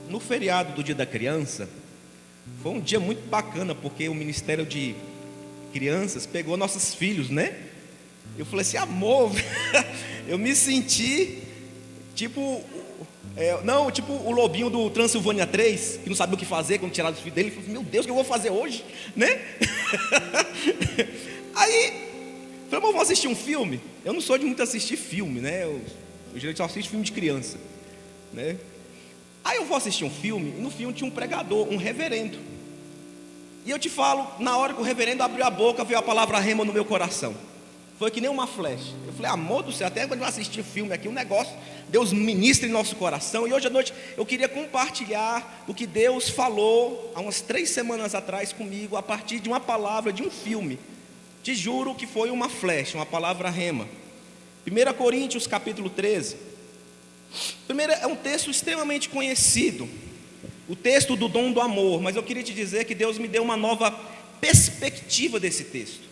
No feriado do Dia da Criança, foi um dia muito bacana, porque o Ministério de Crianças pegou nossos filhos, né? Eu falei assim, amor, eu me senti tipo, tipo o lobinho do Transilvânia 3, que não sabia o que fazer quando tiraram os filhos dele. Ele falou, meu Deus, o que eu vou fazer hoje, né? Aí, falei, amor, vamos assistir um filme? Eu não sou de muito assistir filme, né? Eu geralmente só assisto filme de criança, né? Aí eu vou assistir um filme, e no filme tinha um pregador, um reverendo. E eu te falo, na hora que o reverendo abriu a boca, veio a palavra rema no meu coração. Foi que nem uma flecha. Eu falei, amor do céu, até quando eu assistir o filme aqui, um negócio, Deus ministra em nosso coração. E hoje à noite eu queria compartilhar o que Deus falou há umas 3 semanas atrás comigo, a partir de uma palavra de um filme. Te juro que foi uma flecha, uma palavra rema. 1 Coríntios capítulo 13. Primeiro, é um texto extremamente conhecido, o texto do dom do amor. Mas eu queria te dizer que Deus me deu uma nova perspectiva desse texto.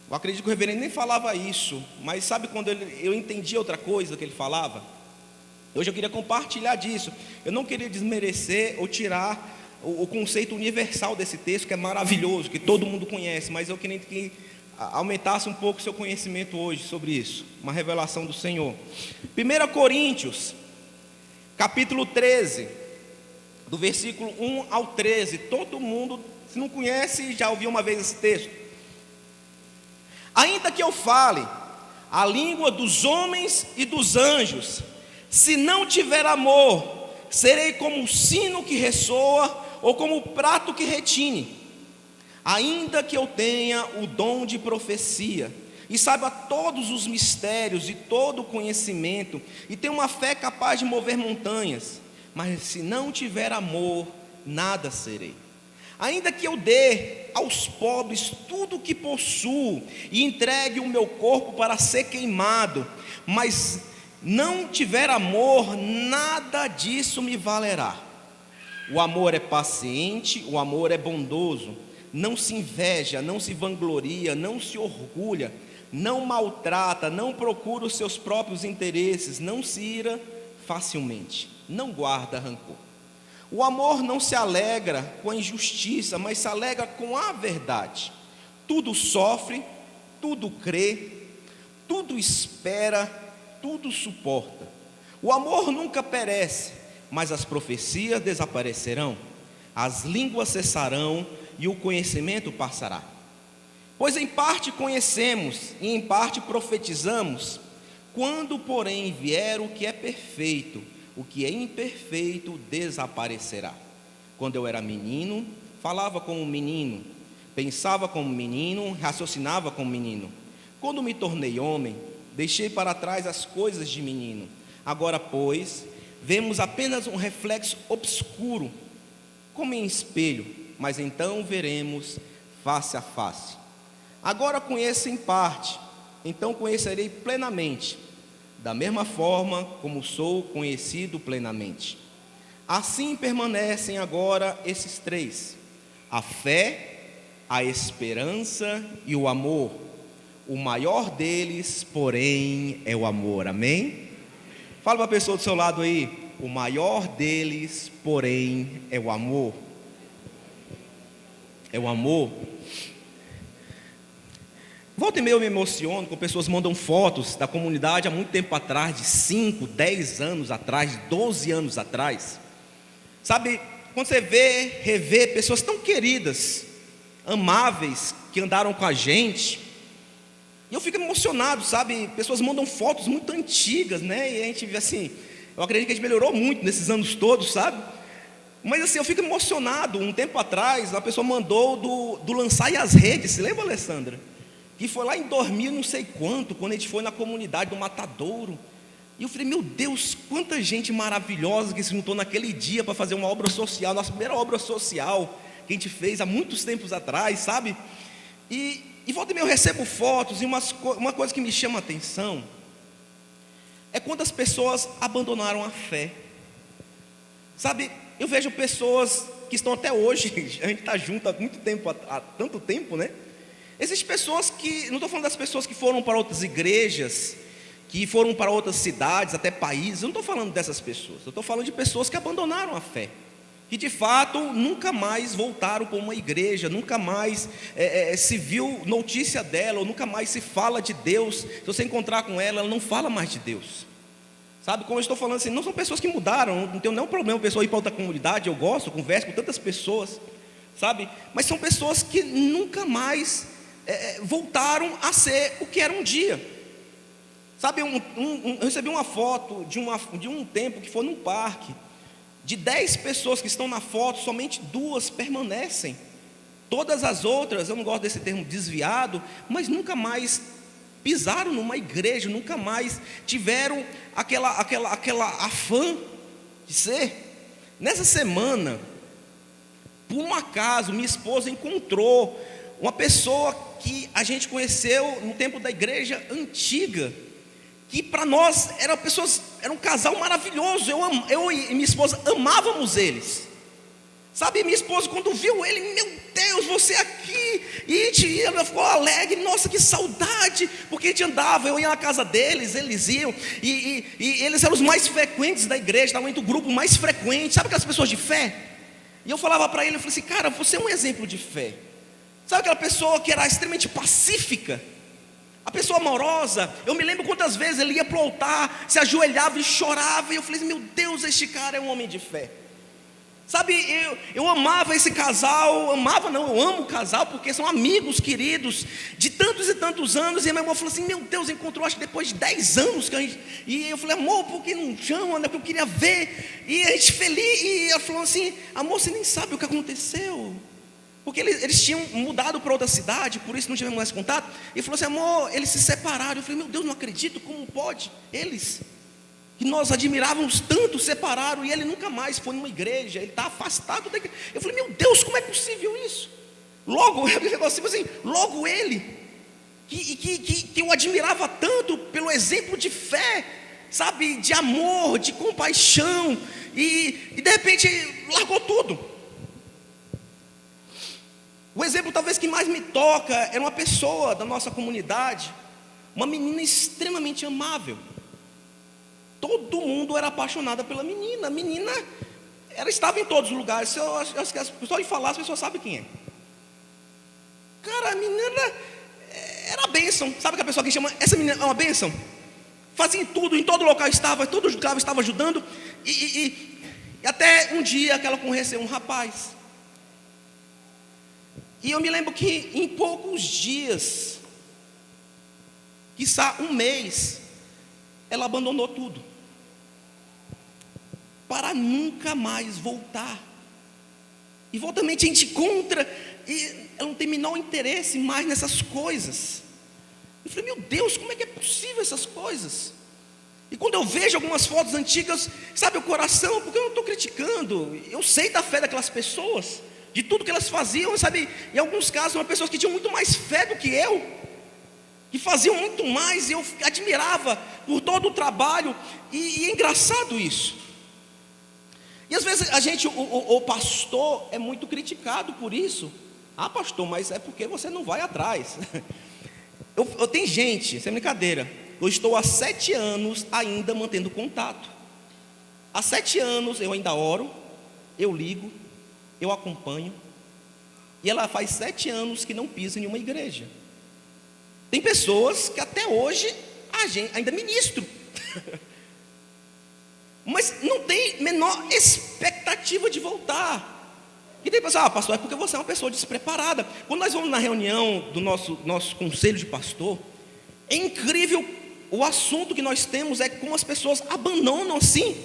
Eu acredito que o reverendo nem falava isso, mas sabe quando eu entendi outra coisa que ele falava? Hoje eu queria compartilhar disso. Eu não queria desmerecer ou tirar o conceito universal desse texto, que é maravilhoso, que todo mundo conhece, mas eu queria que aumentasse um pouco o seu conhecimento hoje sobre isso, uma revelação do Senhor. 1 Coríntios, capítulo 13, do versículo 1 ao 13, todo mundo, se não conhece, já ouviu uma vez esse texto. Ainda que eu fale a língua dos homens e dos anjos, se não tiver amor, serei como o sino que ressoa, ou como o prato que retine. Ainda que eu tenha o dom de profecia, e saiba todos os mistérios e todo o conhecimento, e tenha uma fé capaz de mover montanhas, mas se não tiver amor, nada serei. Ainda que eu dê aos pobres tudo o que possuo, e entregue o meu corpo para ser queimado, mas não tiver amor, nada disso me valerá. O amor é paciente, o amor é bondoso, não se inveja, não se vangloria, não se orgulha, não maltrata, não procura os seus próprios interesses, não se ira facilmente, não guarda rancor. O amor não se alegra com a injustiça, mas se alegra com a verdade. Tudo sofre, tudo crê, tudo espera, tudo suporta. O amor nunca perece, mas as profecias desaparecerão, as línguas cessarão e o conhecimento passará. Pois em parte conhecemos e em parte profetizamos. Quando, porém, vier o que é perfeito, o que é imperfeito desaparecerá. Quando eu era menino, falava como menino, pensava como menino, raciocinava como menino. Quando me tornei homem, deixei para trás as coisas de menino. Agora, pois, vemos apenas um reflexo obscuro, como em espelho, mas então veremos face a face. Agora conheço em parte, então conhecerei plenamente, da mesma forma como sou conhecido plenamente. Assim permanecem agora esses 3: a fé, a esperança e o amor. O maior deles, porém, é o amor. Amém? Fala para a pessoa do seu lado aí: o maior deles, porém, é o amor. É o amor. Volta e meia eu me emociono quando pessoas mandam fotos da comunidade há muito tempo atrás, de 5, 10 anos atrás, de 12 anos atrás. Sabe, quando você revê pessoas tão queridas, amáveis, que andaram com a gente, e eu fico emocionado, sabe? Pessoas mandam fotos muito antigas, né? E a gente vê assim, eu acredito que a gente melhorou muito nesses anos todos, sabe? Mas assim, eu fico emocionado. Um tempo atrás, uma pessoa mandou do Lançar e as Redes, se lembra, Alessandra? Que foi lá em 2000 não sei quanto, quando a gente foi na comunidade do Matadouro. E eu falei, meu Deus, quanta gente maravilhosa que se juntou naquele dia para fazer uma obra social, nossa primeira obra social que a gente fez há muitos tempos atrás, sabe? E volta e meia eu recebo fotos, e uma coisa que me chama a atenção é quando as pessoas abandonaram a fé. Sabe, eu vejo pessoas que estão até hoje, a gente está junto há muito tempo, há tanto tempo, né? Existem pessoas que, não estou falando das pessoas que foram para outras igrejas, que foram para outras cidades, até países. Eu não estou falando dessas pessoas, eu estou falando de pessoas que abandonaram a fé, que de fato nunca mais voltaram para uma igreja, nunca mais se viu notícia dela, ou nunca mais se fala de Deus. Se você encontrar com ela, ela não fala mais de Deus. Sabe, como eu estou falando assim, não são pessoas que mudaram, não tenho nenhum problema a pessoa ir para outra comunidade, eu gosto, converso com tantas pessoas, sabe, mas são pessoas que nunca mais voltaram a ser o que era um dia. Sabe, eu recebi uma foto de um tempo que foi num parque. De 10 pessoas que estão na foto, somente 2 permanecem. Todas as outras, eu não gosto desse termo desviado, mas nunca mais pisaram numa igreja, nunca mais tiveram aquela afã de ser. Nessa semana, por um acaso, minha esposa encontrou uma pessoa que a gente conheceu no tempo da igreja antiga, que para nós era um casal maravilhoso. Eu e minha esposa amávamos eles. Sabe, minha esposa, quando viu ele, meu Deus, você aqui, e ela ficou alegre, nossa, que saudade, porque a gente andava, eu ia na casa deles, eles iam, e eles eram os mais frequentes da igreja, estavam entre o grupo mais frequente, sabe aquelas pessoas de fé? E eu falava para ele, eu falei assim, cara, você é um exemplo de fé. Sabe aquela pessoa que era extremamente pacífica? A pessoa amorosa. Eu me lembro quantas vezes ele ia para o altar, se ajoelhava e chorava, e eu falei, meu Deus, este cara é um homem de fé. Sabe, eu amava esse casal, eu amo o casal, porque são amigos queridos, de tantos e tantos anos. E a minha irmã falou assim, meu Deus, encontrou acho que depois de 10 anos, e eu falei, amor, por que não chama, né, porque eu queria ver, e a gente feliz, e ela falou assim, amor, você nem sabe o que aconteceu, porque eles tinham mudado para outra cidade, por isso não tivemos mais contato. E falou assim, amor, eles se separaram. Eu falei, meu Deus, não acredito, como pode? Eles, que nós admirávamos tanto, separaram, e ele nunca mais foi numa igreja, ele está afastado da igreja. Eu falei, meu Deus, como é possível isso? Logo, logo ele, que eu admirava tanto pelo exemplo de fé, sabe, de amor, de compaixão, e de repente largou tudo. O exemplo talvez que mais me toca era uma pessoa da nossa comunidade, uma menina extremamente amável. Todo mundo era apaixonado pela menina. A menina, ela estava em todos os lugares. Só de falar, as pessoas sabem quem é. Cara, a menina era a bênção. Sabe aquela pessoa que chama, essa menina é uma bênção? Fazia em tudo, em todo lugar estava, todo lugar estava ajudando. E até um dia que ela conheceu um rapaz. E eu me lembro que em poucos dias, quiçá um mês, ela abandonou tudo, para nunca mais voltar. E voltamente a gente encontra, e ela não tem menor interesse mais nessas coisas. Eu falei, meu Deus, como é que é possível essas coisas? E quando eu vejo algumas fotos antigas, sabe, o coração, porque eu não estou criticando, eu sei da fé daquelas pessoas, de tudo que elas faziam, sabe, em alguns casos, eram pessoas que tinham muito mais fé do que eu, que faziam muito mais, e eu admirava por todo o trabalho, e é engraçado isso. E às vezes a gente, o pastor é muito criticado por isso. Ah, pastor, mas é porque você não vai atrás. Eu tenho gente, sem brincadeira, eu estou há 7 anos ainda mantendo contato. Há 7 anos eu ainda oro, eu ligo, eu acompanho, e ela faz 7 anos que não pisa em uma igreja. Tem pessoas que até hoje a gente ainda ministro, mas não tem menor expectativa de voltar. E tem pessoas, pastor, é porque você é uma pessoa despreparada. Quando nós vamos na reunião do nosso conselho de pastor, é incrível o assunto que nós temos, é como as pessoas abandonam assim.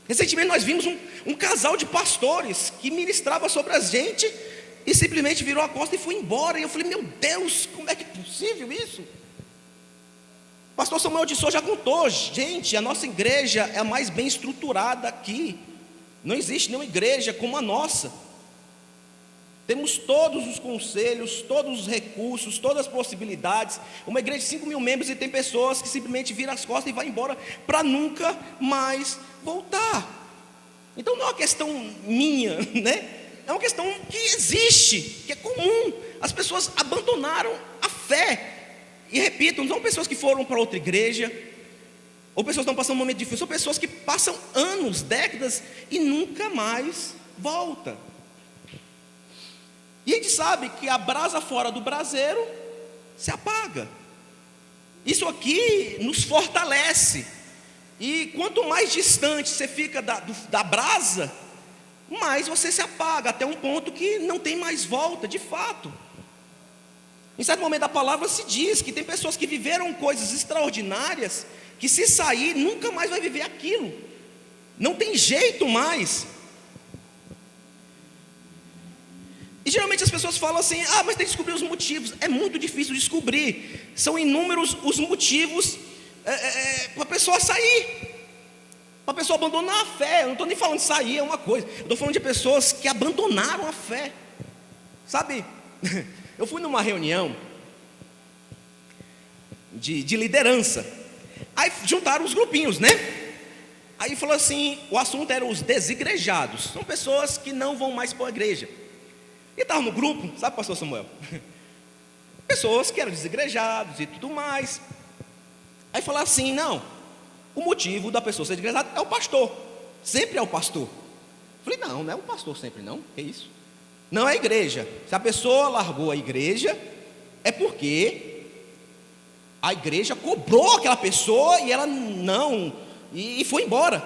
Recentemente nós vimos um casal de pastores que ministrava sobre a gente e simplesmente virou a costa e foi embora. E eu falei, meu Deus, como é que é possível isso? O pastor Samuel de Souza já contou, gente, a nossa igreja é a mais bem estruturada aqui. Não existe nenhuma igreja como a nossa. Temos todos os conselhos, todos os recursos, todas as possibilidades. Uma igreja de 5 mil membros e tem pessoas que simplesmente viram as costas e vão embora para nunca mais voltar. Então não é uma questão minha, né? É uma questão que existe, que é comum. As pessoas abandonaram a fé. E repito, não são pessoas que foram para outra igreja, ou pessoas que estão passando um momento difícil, ou pessoas que passam anos, décadas e nunca mais volta. E a gente sabe que a brasa fora do braseiro se apaga. Isso aqui nos fortalece. E quanto mais distante você fica da brasa, mais você se apaga, até um ponto que não tem mais volta, de fato. Em certo momento da palavra se diz que tem pessoas que viveram coisas extraordinárias, que se sair, nunca mais vai viver aquilo. Não tem jeito mais. E geralmente as pessoas falam assim: mas tem que descobrir os motivos. É muito difícil descobrir. São inúmeros os motivos para a pessoa sair, para a pessoa abandonar a fé. Eu não estou nem falando de sair, é uma coisa. Eu estou falando de pessoas que abandonaram a fé. Sabe, eu fui numa reunião de liderança. Aí juntaram os grupinhos, né? Aí falou assim, o assunto era os desigrejados. São pessoas que não vão mais para a igreja. E estava no grupo, sabe, pastor Samuel? Pessoas que eram desigrejados e tudo mais. Aí falaram assim: não, o motivo da pessoa ser desigrejada é o pastor. Sempre é o pastor. Eu falei: não é o pastor sempre, não. Que isso? Não é a igreja. Se a pessoa largou a igreja, é porque a igreja cobrou aquela pessoa e ela não, e foi embora.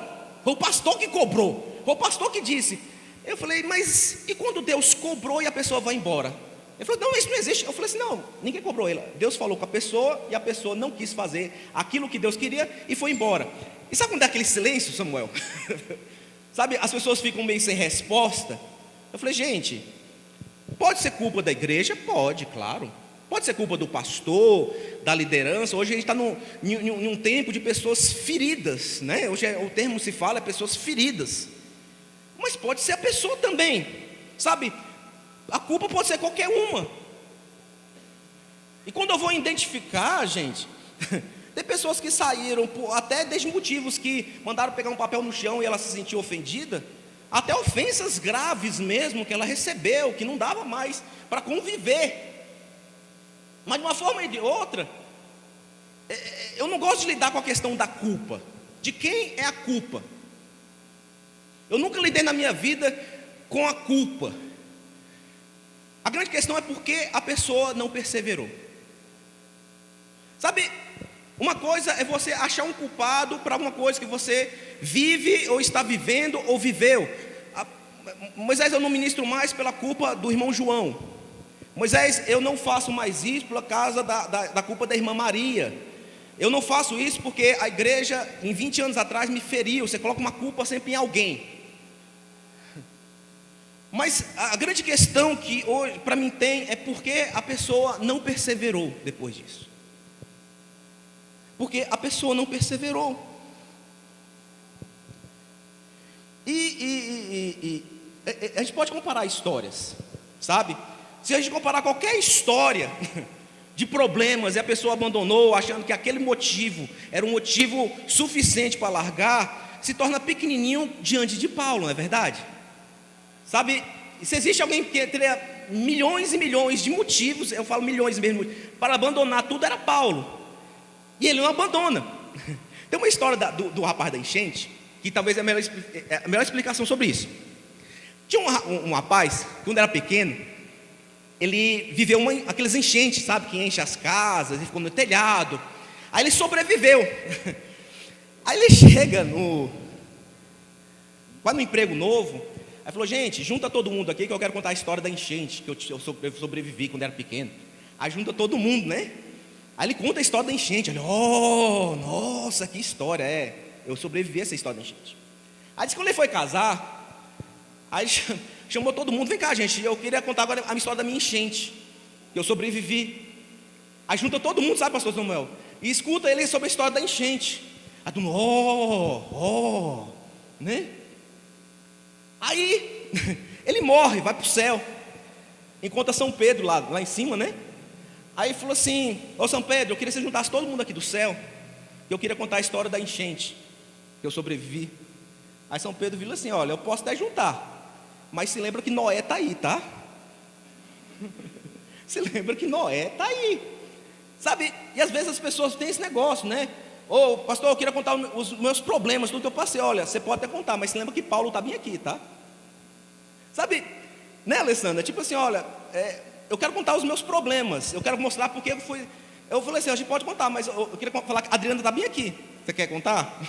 Foi o pastor que cobrou, foi o pastor que disse. Eu falei: mas e quando Deus cobrou e a pessoa vai embora? Ele falou: não, isso não existe. Eu falei assim: não, ninguém cobrou ele. Deus falou com a pessoa e a pessoa não quis fazer aquilo que Deus queria e foi embora. E sabe quando é aquele silêncio, Samuel? Sabe, as pessoas ficam meio sem resposta. Eu falei: gente, pode ser culpa da igreja? Pode, claro. Pode ser culpa do pastor, da liderança. Hoje a gente está em um tempo de pessoas feridas, né? Hoje o termo se fala é pessoas feridas. Mas pode ser a pessoa também, sabe? A culpa pode ser qualquer uma. E quando eu vou identificar, gente, tem pessoas que saíram até desde motivos que mandaram pegar um papel no chão e ela se sentiu ofendida, até ofensas graves mesmo que ela recebeu, que não dava mais para conviver. Mas de uma forma ou de outra, eu não gosto de lidar com a questão da culpa. De quem é a culpa? Eu nunca lidei na minha vida com a culpa. A grande questão é porque a pessoa não perseverou. Sabe, uma coisa é você achar um culpado para uma coisa que você vive ou está vivendo ou viveu. Moisés, eu não ministro mais pela culpa do irmão João. Moisés, eu não faço mais isso por causa da culpa da irmã Maria. Eu não faço isso porque a igreja em 20 anos atrás me feriu. Você coloca uma culpa sempre em alguém. Mas a grande questão que hoje para mim tem é porque a pessoa não perseverou depois disso. Porque a pessoa não perseverou. E a gente pode comparar histórias, sabe? Se a gente comparar qualquer história de problemas e a pessoa abandonou, achando que aquele motivo era um motivo suficiente para largar, se torna pequenininho diante de Paulo, não é verdade? Sabe, se existe alguém que teria milhões e milhões de motivos, eu falo milhões mesmo, para abandonar tudo, era Paulo. E ele não abandona. Tem uma história do rapaz da enchente, que talvez é a melhor explicação sobre isso. Tinha um rapaz, quando era pequeno, ele viveu aqueles enchentes, sabe, que enche as casas, ele ficou no telhado. Aí ele sobreviveu. Aí ele chega vai no emprego novo. Aí falou: gente, junta todo mundo aqui que eu quero contar a história da enchente, que eu sobrevivi quando era pequeno. Aí junta todo mundo, né? Aí ele conta a história da enchente. Olha, nossa, que história, eu sobrevivi a essa história da enchente. Aí disse que quando ele foi casar, aí chamou todo mundo: vem cá, gente, eu queria contar agora a minha história da minha enchente, que eu sobrevivi. Aí junta todo mundo, sabe, pastor Samuel? E escuta ele sobre a história da enchente. Aí todo mundo, né? Aí ele morre, vai para o céu, encontra São Pedro lá em cima, né? Aí falou assim: ô São Pedro, eu queria que você juntasse todo mundo aqui do céu, que eu queria contar a história da enchente, que eu sobrevivi. Aí São Pedro viu assim: olha, eu posso até juntar, mas se lembra que Noé está aí, tá? Se lembra que Noé está aí, sabe? E às vezes as pessoas têm esse negócio, né? Ô, pastor, eu queria contar os meus problemas, tudo que eu passei. Olha, você pode até contar, mas se lembra que Paulo está bem aqui, tá? Sabe, né, Alessandra? Tipo assim, olha, eu quero contar os meus problemas, eu quero mostrar porque eu fui. Eu falei assim, a gente pode contar, mas eu queria falar que a Adriana está bem aqui. Você quer contar?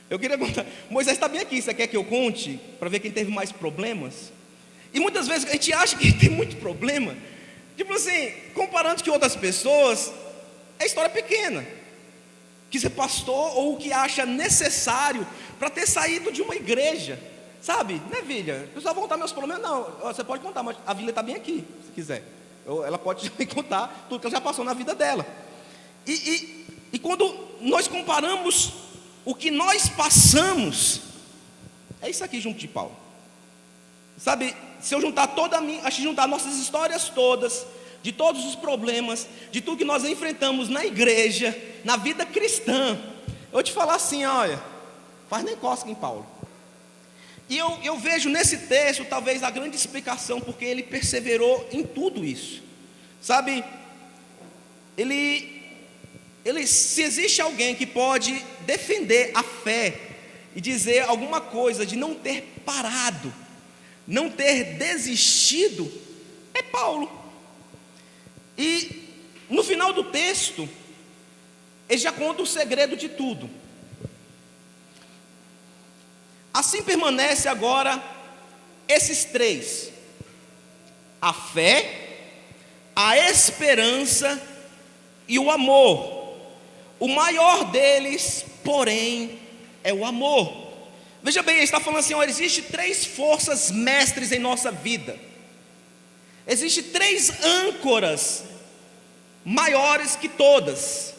Eu queria contar. Moisés está bem aqui, você quer que eu conte? Para ver quem teve mais problemas? E muitas vezes a gente acha que tem muito problema. Tipo assim, comparando com outras pessoas, é história pequena. Que você pastor ou o que acha necessário para ter saído de uma igreja. Sabe, né, Vilha? Eu só vou contar meus problemas. Não, você pode contar, mas a Vilha está bem aqui, se quiser. Ela pode me contar tudo que ela já passou na vida dela. E quando nós comparamos o que nós passamos, é isso aqui junto de Paulo. Sabe, se eu juntar acho que juntar nossas histórias todas, de todos os problemas, de tudo que nós enfrentamos na igreja, na vida cristã, eu vou te falar assim, olha, faz nem cosca em Paulo. E eu vejo nesse texto talvez a grande explicação porque ele perseverou em tudo isso. Sabe, se existe alguém que pode defender a fé e dizer alguma coisa de não ter parado, não ter desistido, é Paulo. E no final do texto, ele já conta o segredo de tudo. Assim permanece agora esses três: a fé, a esperança e o amor. O maior deles, porém, é o amor. Veja bem, ele está falando assim, existe três forças mestres em nossa vida. Existem três âncoras maiores que todas.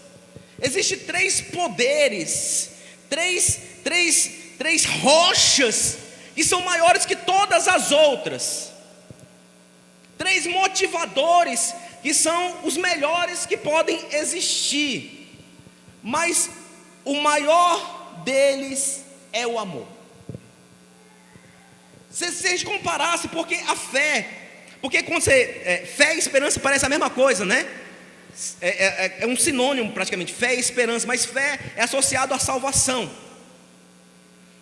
Existem três poderes, três rochas que são maiores que todas as outras. Três motivadores que são os melhores que podem existir. Mas o maior deles é o amor. Se a gente comparasse, porque a fé, porque quando fé e esperança parece a mesma coisa, né? É um sinônimo praticamente, fé e esperança, mas fé é associado à salvação.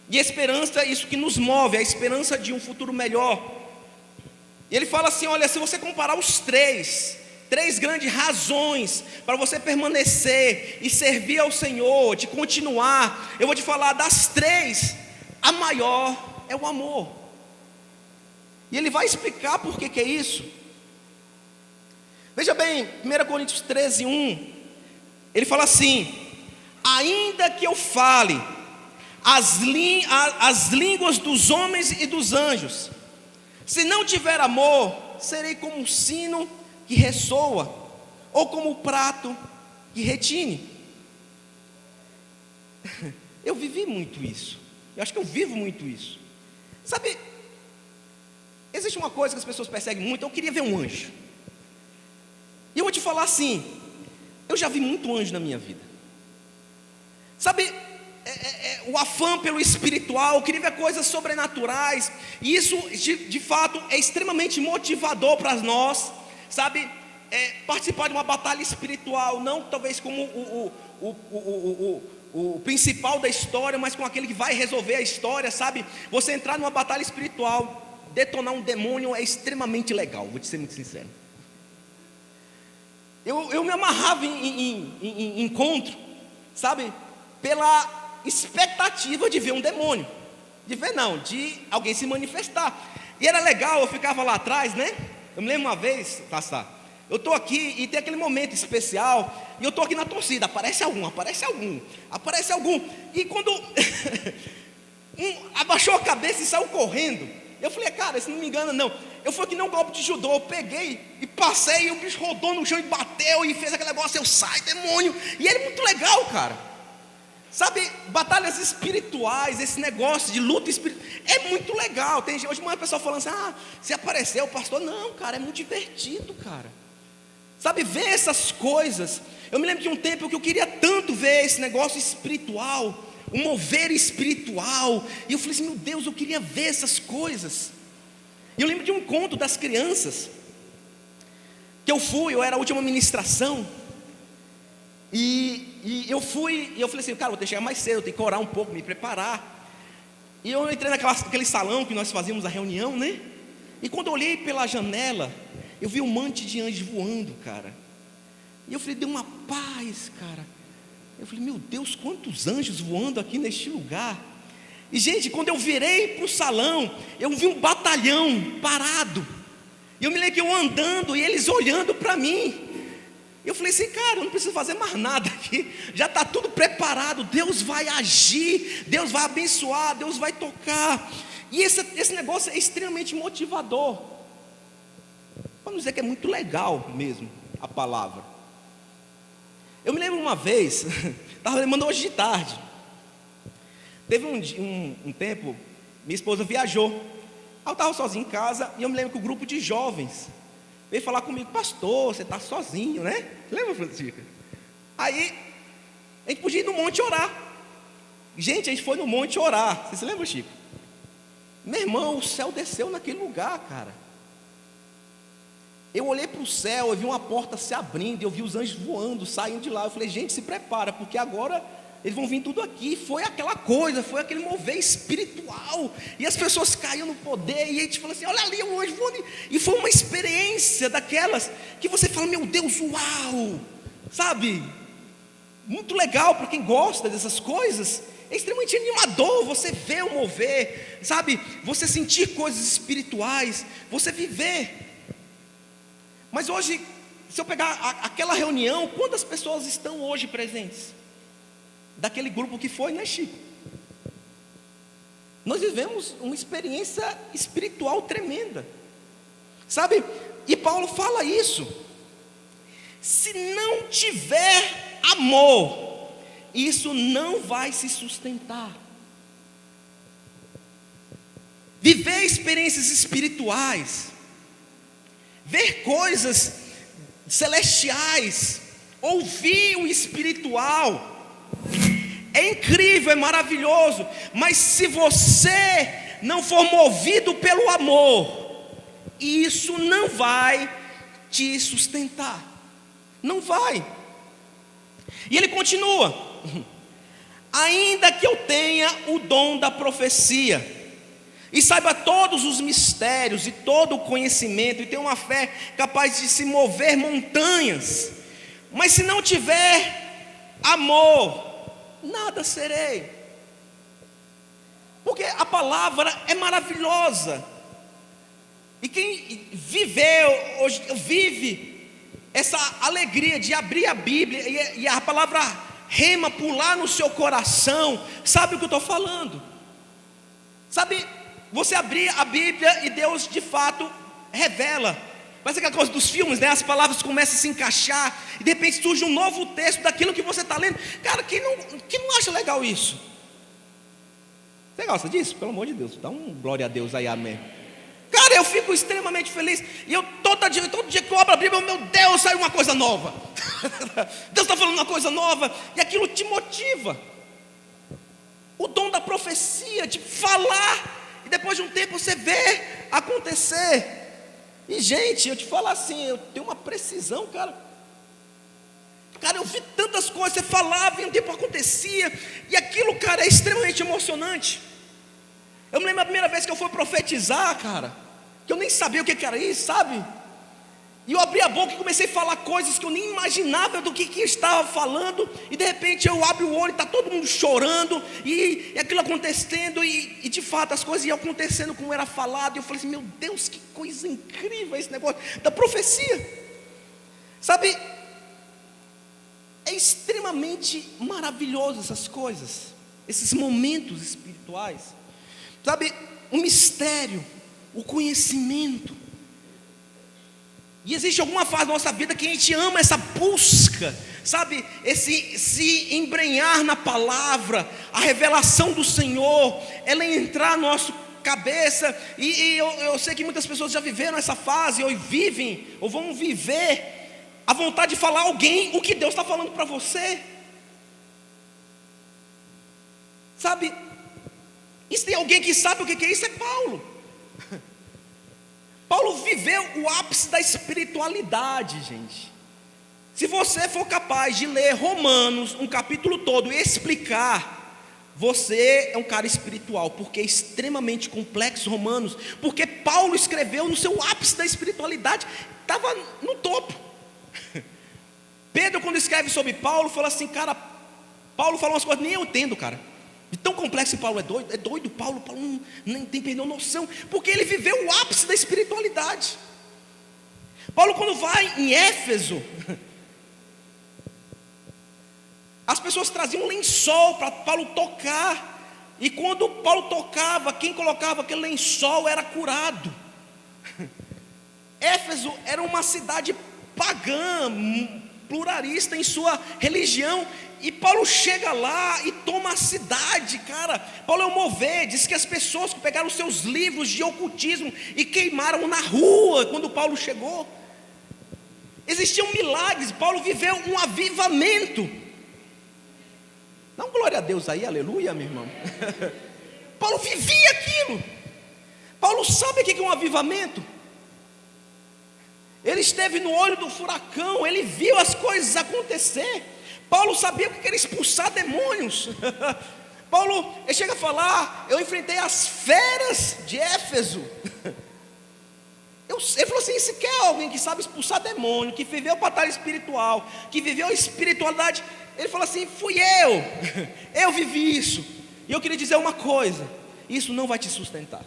E a esperança é isso que nos move, a esperança de um futuro melhor. E ele fala assim, olha, se você comparar os três grandes razões para você permanecer e servir ao Senhor, de continuar, eu vou te falar das três, a maior é o amor. E ele vai explicar por que é isso. Veja bem, 1 Coríntios 13:1, ele fala assim: ainda que eu fale as línguas dos homens e dos anjos, se não tiver amor, serei como um sino que ressoa, ou como um prato que retine. Eu vivi muito isso. Eu acho que eu vivo muito isso. Sabe, existe uma coisa que as pessoas perseguem muito. Eu queria ver um anjo. E eu vou te falar assim, eu já vi muito anjo na minha vida. Sabe, o afã pelo espiritual, eu queria ver coisas sobrenaturais. E isso de fato é extremamente motivador para nós. Sabe, participar de uma batalha espiritual, não talvez como o principal da história, mas com aquele que vai resolver a história, sabe? Você entrar numa batalha espiritual, detonar um demônio é extremamente legal, vou te ser muito sincero. Eu me amarrava em encontro, sabe? Pela expectativa de ver um demônio, de alguém se manifestar. E era legal, eu ficava lá atrás, né? Eu me lembro uma vez, eu estou aqui e tem aquele momento especial, e eu estou aqui na torcida, aparece algum, e quando abaixou a cabeça e saiu correndo, eu falei, cara, se não me engana não, eu fui que nem um golpe de judô, eu peguei e passei, e o bicho rodou no chão e bateu, e fez aquele negócio, eu saio, demônio, e era muito legal, cara. Sabe, batalhas espirituais, esse negócio de luta espiritual, é muito legal. Tem hoje uma pessoa falando assim, se apareceu o pastor, não, cara, é muito divertido, cara. Sabe, ver essas coisas. Eu me lembro de um tempo que eu queria tanto ver esse negócio espiritual, um mover espiritual, e eu falei assim, meu Deus, eu queria ver essas coisas. E eu lembro de um encontro das crianças, que eu era a última ministração, e E eu falei assim, cara, vou ter que chegar mais cedo, eu tenho que orar um pouco, me preparar. E eu entrei naquele salão que nós fazíamos a reunião, né? E quando eu olhei pela janela, eu vi um monte de anjos voando, cara. E eu falei, deu uma paz, cara. Eu falei, meu Deus, quantos anjos voando aqui neste lugar. E gente, quando eu virei para o salão, eu vi um batalhão parado. E eu me lembro que eu andando e eles olhando para mim. Eu falei assim, cara, eu não preciso fazer mais nada aqui, já está tudo preparado, Deus vai agir, Deus vai abençoar, Deus vai tocar. E esse negócio é extremamente motivador. Vamos dizer que é muito legal mesmo a palavra. Eu me lembro uma vez, estava lembrando hoje de tarde, teve um tempo, minha esposa viajou, eu estava sozinho em casa, e eu me lembro que o grupo de jovens veio falar comigo, pastor, você está sozinho, né? Lembra, Francisca? Aí, a gente podia ir no monte orar. Gente, a gente foi no monte orar. Você se lembra, Chico? Meu irmão, o céu desceu naquele lugar, cara. Eu olhei para o céu, eu vi uma porta se abrindo, eu vi os anjos voando, saindo de lá. Eu falei, gente, se prepara, porque agora eles vão vir tudo aqui. Foi aquela coisa, foi aquele mover espiritual. E as pessoas caíam no poder. E a gente falou assim, olha ali o anjo voando. E foi uma experiência daquelas que você fala, meu Deus, uau. Sabe? Muito legal para quem gosta dessas coisas. É extremamente animador você ver o mover. Sabe? Você sentir coisas espirituais. Você viver. Mas hoje, se eu pegar aquela reunião, quantas pessoas estão hoje presentes? Daquele grupo que foi, né, Chico? Nós vivemos uma experiência espiritual tremenda, sabe? E Paulo fala isso. Se não tiver amor, isso não vai se sustentar. Viver experiências espirituais, ver coisas celestiais, ouvir o espiritual, é incrível, é maravilhoso, mas se você não for movido pelo amor, isso não vai te sustentar, não vai. E ele continua, ainda que eu tenha o dom da profecia, e saiba todos os mistérios e todo o conhecimento, e tenha uma fé capaz de se mover montanhas, mas se não tiver amor, nada serei. Porque a palavra é maravilhosa, e quem hoje vive essa alegria de abrir a Bíblia e a palavra rema pular no seu coração, sabe o que eu estou falando? Sabe, você abrir a Bíblia e Deus de fato revela. Parece aquela coisa dos filmes, né? As palavras começam a se encaixar e de repente surge um novo texto daquilo que você está lendo. Cara, quem não acha legal isso? Você gosta disso? Pelo amor de Deus, dá um glória a Deus aí, amém. Cara, eu fico extremamente feliz. E eu todo dia que eu abro a Bíblia, meu Deus, saiu uma coisa nova. Deus está falando uma coisa nova. E aquilo te motiva. O dom da profecia, de falar, e depois de um tempo você vê acontecer. E gente, eu te falo assim, eu tenho uma precisão, cara. Cara, eu vi tantas coisas, você falava e um tempo acontecia. E aquilo, cara, é extremamente emocionante. Eu me lembro a primeira vez que eu fui profetizar, cara, que eu nem sabia o que era isso, sabe? E eu abri a boca e comecei a falar coisas que eu nem imaginava do que eu estava falando. E de repente eu abro o olho e está todo mundo chorando. E aquilo acontecendo. E de fato as coisas iam acontecendo como era falado. E eu falei assim, meu Deus, que coisa incrível esse negócio da profecia. Sabe, é extremamente maravilhoso essas coisas. Esses momentos espirituais. Sabe, o mistério, o conhecimento. E existe alguma fase da nossa vida que a gente ama essa busca, sabe? Esse se embrenhar na palavra, a revelação do Senhor, ela entrar na nossa cabeça. E eu sei que muitas pessoas já viveram essa fase, ou vivem, ou vão viver a vontade de falar a alguém o que Deus está falando para você. Sabe? E se tem alguém que sabe o que é isso, é Paulo. Paulo viveu o ápice da espiritualidade, gente. Se você for capaz de ler Romanos, um capítulo todo, e explicar, você é um cara espiritual, porque é extremamente complexo Romanos, porque Paulo escreveu no seu ápice da espiritualidade, estava no topo. Pedro, quando escreve sobre Paulo, fala assim, cara, Paulo fala umas coisas, nem eu entendo, cara. De tão complexo que Paulo é doido, Paulo nem tem perdão noção, porque ele viveu o ápice da espiritualidade. Paulo, quando vai em Éfeso, as pessoas traziam um lençol para Paulo tocar, e quando Paulo tocava, quem colocava aquele lençol era curado. Éfeso era uma cidade pagã, pluralista em sua religião, e Paulo chega lá e toma a cidade, cara. Paulo é um mover, diz que as pessoas pegaram os seus livros de ocultismo e queimaram na rua quando Paulo chegou. Existiam milagres, Paulo viveu um avivamento. Dá um glória a Deus aí, aleluia, meu irmão. Paulo vivia aquilo. Paulo sabe o que é um avivamento. Ele esteve no olho do furacão, ele viu as coisas acontecer. Paulo sabia o que era expulsar demônios. Paulo, ele chega a falar, eu enfrentei as feras de Éfeso. Ele falou assim, se quer alguém que sabe expulsar demônio, que viveu batalha espiritual, que viveu espiritualidade, ele falou assim, fui eu vivi isso. E eu queria dizer uma coisa, isso não vai te sustentar.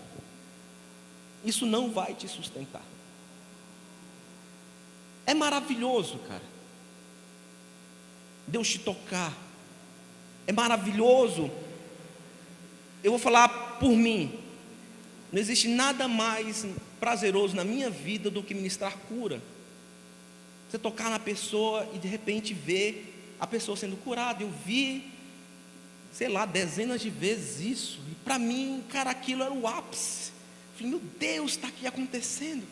Isso não vai te sustentar. É maravilhoso, cara, Deus te tocar. É maravilhoso. Eu vou falar por mim. Não existe nada mais prazeroso na minha vida do que ministrar cura. Você tocar na pessoa e de repente ver a pessoa sendo curada. Eu vi, sei lá, dezenas de vezes isso. E para mim, cara, aquilo era o ápice. Eu falei, meu Deus, está aqui acontecendo.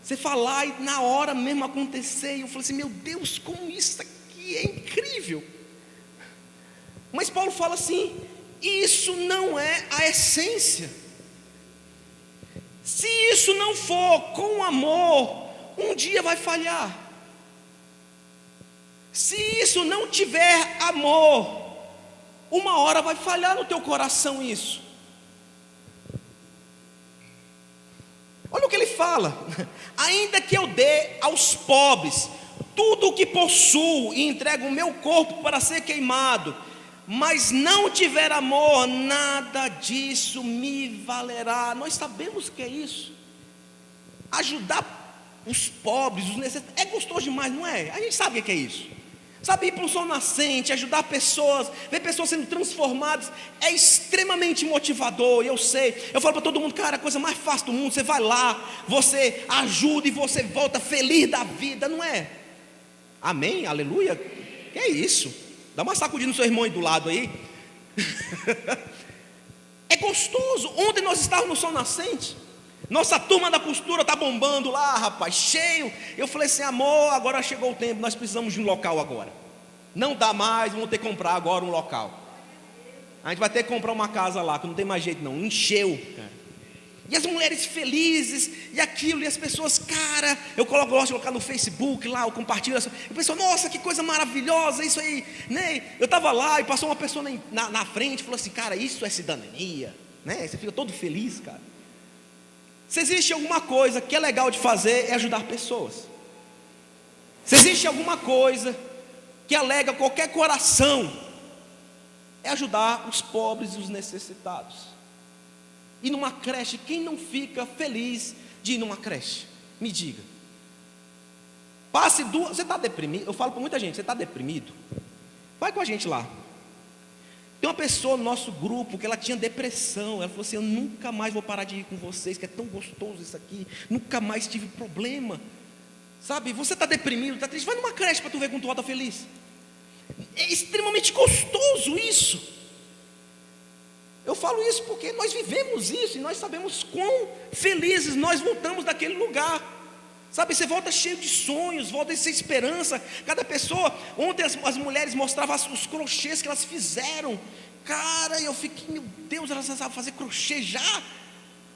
Você falar e na hora mesmo acontecer. E eu falei assim, meu Deus, como isso aqui é incrível. Mas Paulo fala assim, isso não é a essência. Se isso não for com amor, um dia vai falhar. Se isso não tiver amor, uma hora vai falhar no teu coração isso. Olha o que ele fala, ainda que eu dê aos pobres tudo o que possuo e entregue o meu corpo para ser queimado, mas não tiver amor, nada disso me valerá. Nós sabemos o que é isso. Ajudar os pobres, os necessitados, é gostoso demais, não é? A gente sabe o que é isso. Sabe, ir para um sol nascente, ajudar pessoas, ver pessoas sendo transformadas, é extremamente motivador. E eu sei, eu falo para todo mundo, cara, a coisa mais fácil do mundo, você vai lá, você ajuda e você volta feliz da vida, não é? Amém? Aleluia? Que é isso? Dá uma sacudida no seu irmão aí do lado aí. É gostoso. Ontem nós estávamos no sol nascente, nossa turma da costura está bombando lá, rapaz, cheio. Eu falei assim, amor, agora chegou o tempo, nós precisamos de um local agora. Não dá mais, vamos ter que comprar agora um local. A gente vai ter que comprar uma casa lá, que não tem mais jeito não, encheu, cara. E as mulheres felizes, e aquilo, e as pessoas, cara, eu gosto de colocar no Facebook lá, eu compartilho, eu penso, nossa, que coisa maravilhosa, isso aí, né? Eu estava lá e passou uma pessoa na frente, falou assim, cara, isso é cidadania, né? Você fica todo feliz, cara. Se existe alguma coisa que é legal de fazer, é ajudar pessoas. Se existe alguma coisa que alega qualquer coração, é ajudar os pobres e os necessitados. E numa creche, quem não fica feliz de ir numa creche? Me diga. Passe duas. Você está deprimido? Eu falo para muita gente, você está deprimido? Vai com a gente lá. Tem uma pessoa no nosso grupo que ela tinha depressão. Ela falou assim, eu nunca mais vou parar de ir com vocês, que é tão gostoso isso aqui. Nunca mais tive problema. Sabe, você está deprimido, está triste, vai numa creche para tu ver como tu volta feliz. É extremamente gostoso isso. Eu falo isso porque nós vivemos isso e nós sabemos quão felizes nós voltamos daquele lugar. Sabe, você volta cheio de sonhos, volta sem esperança. Cada pessoa, ontem as mulheres mostravam os crochês que elas fizeram. Cara, eu fiquei, meu Deus, elas sabem fazer crochê já.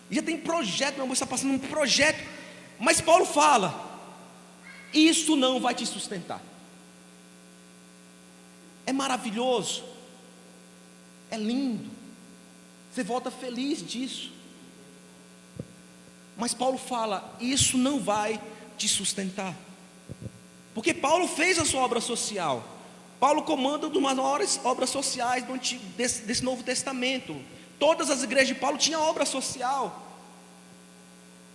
Já tem projeto, meu amor, está passando um projeto. Mas Paulo fala, Isso não vai te sustentar. É maravilhoso, é lindo, você volta feliz disso. Mas Paulo fala, isso não vai te sustentar. Porque Paulo fez a sua obra social. Paulo comanda uma das maiores obras sociais desse Novo Testamento. Todas as igrejas de Paulo tinham obra social.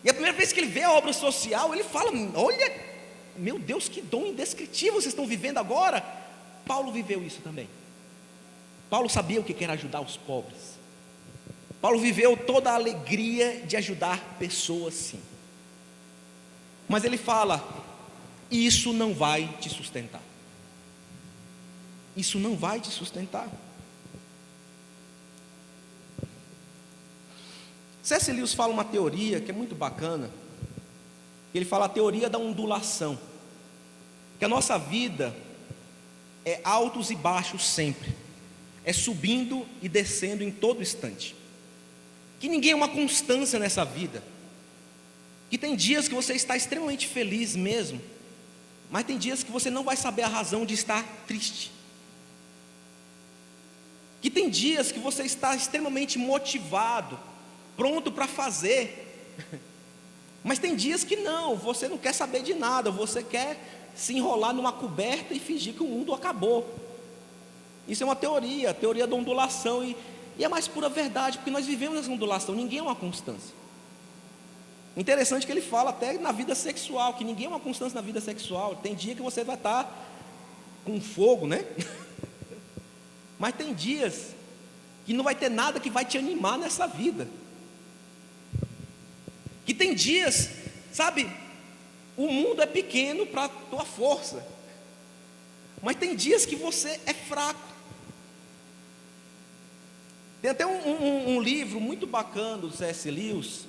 E a primeira vez que ele vê a obra social, ele fala, olha, meu Deus, que dom indescritível vocês estão vivendo agora. Paulo viveu isso também. Paulo sabia o que era ajudar os pobres. Paulo viveu toda a alegria de ajudar pessoas, sim. Mas ele fala, isso não vai te sustentar. Isso não vai te sustentar. C.S. Lewis fala uma teoria que é muito bacana. Ele fala a teoria da ondulação. Que a nossa vida é altos e baixos sempre. É subindo e descendo em todo instante. Que ninguém é uma constância nessa vida. Que tem dias que você está extremamente feliz mesmo, mas tem dias que você não vai saber a razão de estar triste. Que tem dias que você está extremamente motivado, pronto para fazer, mas tem dias que não, você não quer saber de nada, você quer se enrolar numa coberta e fingir que o mundo acabou. Isso é uma teoria, a teoria da ondulação, e é a mais pura verdade, porque nós vivemos essa ondulação, ninguém é uma constância. Interessante que ele fala até na vida sexual, que ninguém é uma constância na vida sexual. Tem dia que você vai estar com fogo, né? Mas tem dias que não vai ter nada que vai te animar nessa vida. Que tem dias, sabe, o mundo é pequeno para a tua força, mas tem dias que você é fraco. Tem até um livro muito bacana do C.S. Lewis,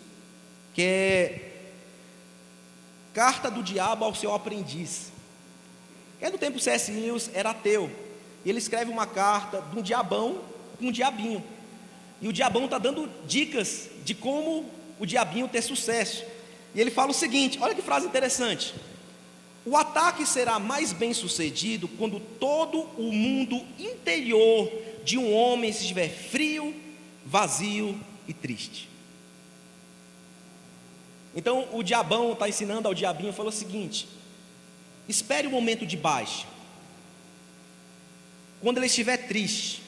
que é Carta do Diabo ao Seu Aprendiz. É do tempo que C.S. Lewis era ateu, e ele escreve uma carta de um diabão com um diabinho, e o diabão está dando dicas de como o diabinho ter sucesso. E ele fala o seguinte, olha que frase interessante: o ataque será mais bem sucedido quando todo o mundo interior de um homem estiver frio, vazio e triste. Então o diabão está ensinando ao diabinho, falou o seguinte: espere o momento de baixa, quando ele estiver triste,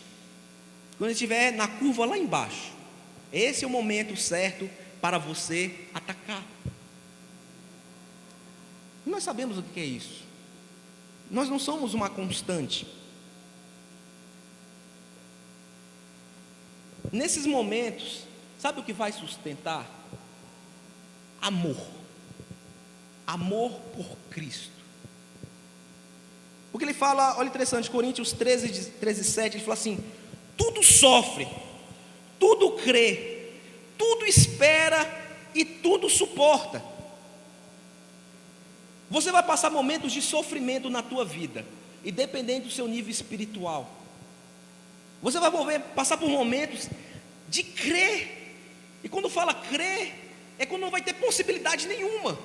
quando ele estiver na curva lá embaixo, esse é o momento certo para você atacar. E nós sabemos o que é isso. Nós não somos uma constante. Nesses momentos, sabe o que vai sustentar? Amor. Amor por Cristo. Porque ele fala, olha interessante, Coríntios 13:7, ele fala assim: tudo sofre, tudo crê, tudo espera e tudo suporta. Você vai passar momentos de sofrimento na tua vida, independente do seu nível espiritual. Você vai passar por momentos de crer. E quando fala crer, é quando não vai ter possibilidade nenhuma.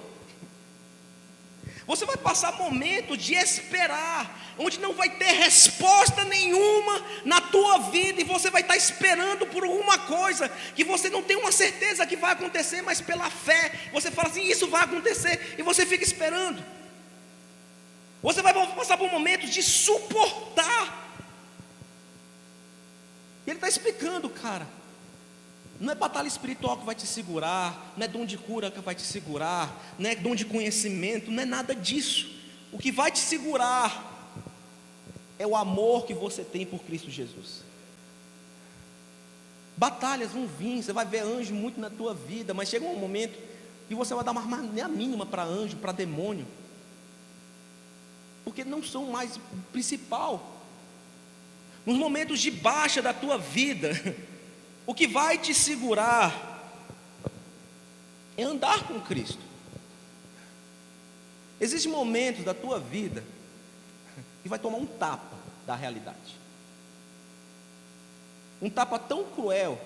Você vai passar momentos de esperar, onde não vai ter resposta nenhuma na tua vida, e você vai estar esperando por alguma coisa que você não tem uma certeza que vai acontecer, mas pela fé você fala assim: isso vai acontecer, e você fica esperando. Você vai passar por momentos de suportar. Ele está explicando, cara, não é batalha espiritual que vai te segurar, não é dom de cura que vai te segurar, não é dom de conhecimento, não é nada disso. O que vai te segurar é o amor que você tem por Cristo Jesus. Batalhas vão vir, você vai ver anjo muito na tua vida, mas chega um momento que você vai dar uma nem a mínima para anjo, para demônio, porque não são mais o principal. Nos momentos de baixa da tua vida, o que vai te segurar é andar com Cristo. Existem momentos da tua vida que vai tomar um tapa da realidade. Um tapa tão cruel